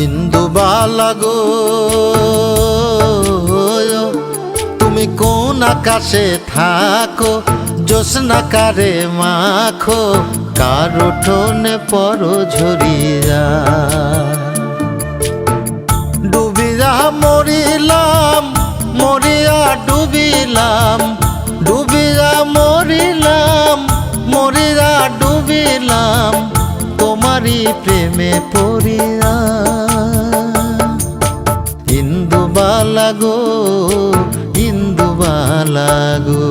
ইন্দুবালা গো তুমি কোন আকাশে থাকো, জ্যোৎস্না কারে মাখো, কার উঠোনে পরো ঝরিয়া। ডুবিয়া মরিলাম মরিয়া ডুবিলাম, ডুবিয়া মরিলাম মরিয়া ডুবিলাম, তোমারই প্রেমে পড়িয়া। ইন্দুবালা গো ইন্দুবালা গো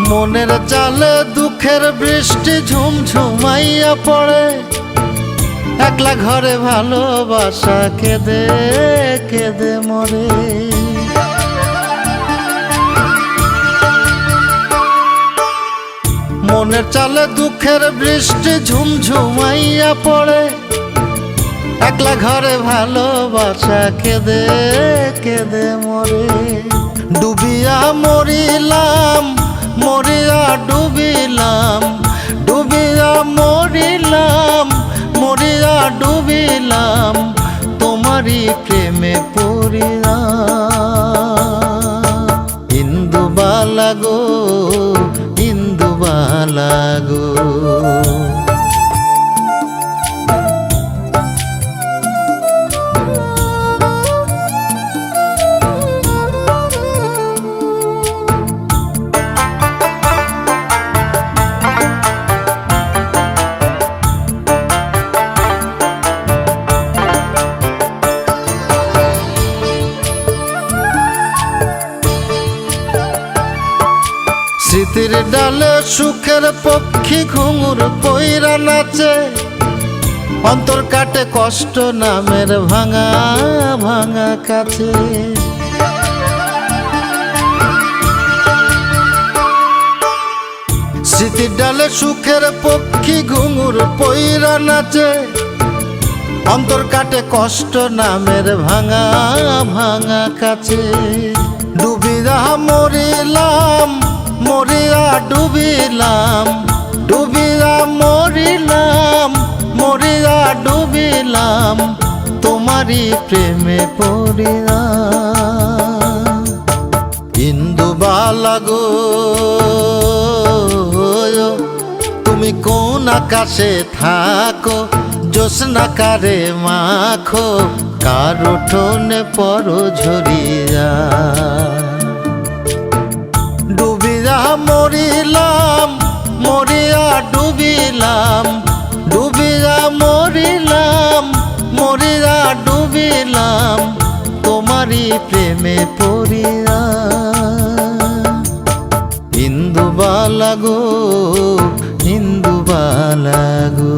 মনের জালে দুঃখের বৃষ্টি ঝুমঝুমাইয়া পড়ে, একলা ঘরে ভালোবাসা কেঁদে কেঁদে মরে। মনের চালে দুঃখের বৃষ্টি ঝুমঝুমাইয়া পড়ে, একলা ঘরে ভালোবাসা কেঁদে কেঁদে মরে। ডুবিয়া মরিলাম মরিয়া ডুবিলাম, ডুবিয়া মরিলাম মরিয়া ডুবিলাম, তোমারই প্রেমে পড়িয়া। ইন্দুবালা গো ইন্দুবালা গো স্মৃতির ডালে সুখের পক্ষী ঘুঙুর পইরা নাচে, অন্তর কাটে কষ্ট নামের ভাঙা ভাঙা কাছে। স্মৃতির ডালে সুখের পক্ষী ঘুঙুর পইরা নাচে, অন্তর কাটে কষ্ট নামের ভাঙা ভাঙা কাছে। ডুবিয়া মরিলাম মরিয়া ডুবিলাম, ডুবিয়া মরিলাম মরিয়া ডুবিলাম, তোমারই প্রেমে পড়িয়া। ইন্দুবালা গো তুমি কোন আকাশে থাকো, জ্যোৎস্না কারে মাখো, কার উঠোনে পরো ঝরিয়া। ডুবিয়া মরিলাম মরিয়া ডুবিলাম, ডুবিয়া মরিলাম মরিয়া ডুবিলাম, তোমারই প্রেমে পড়িয়া। ইন্দুবালা গো ইন্দুবালা গো।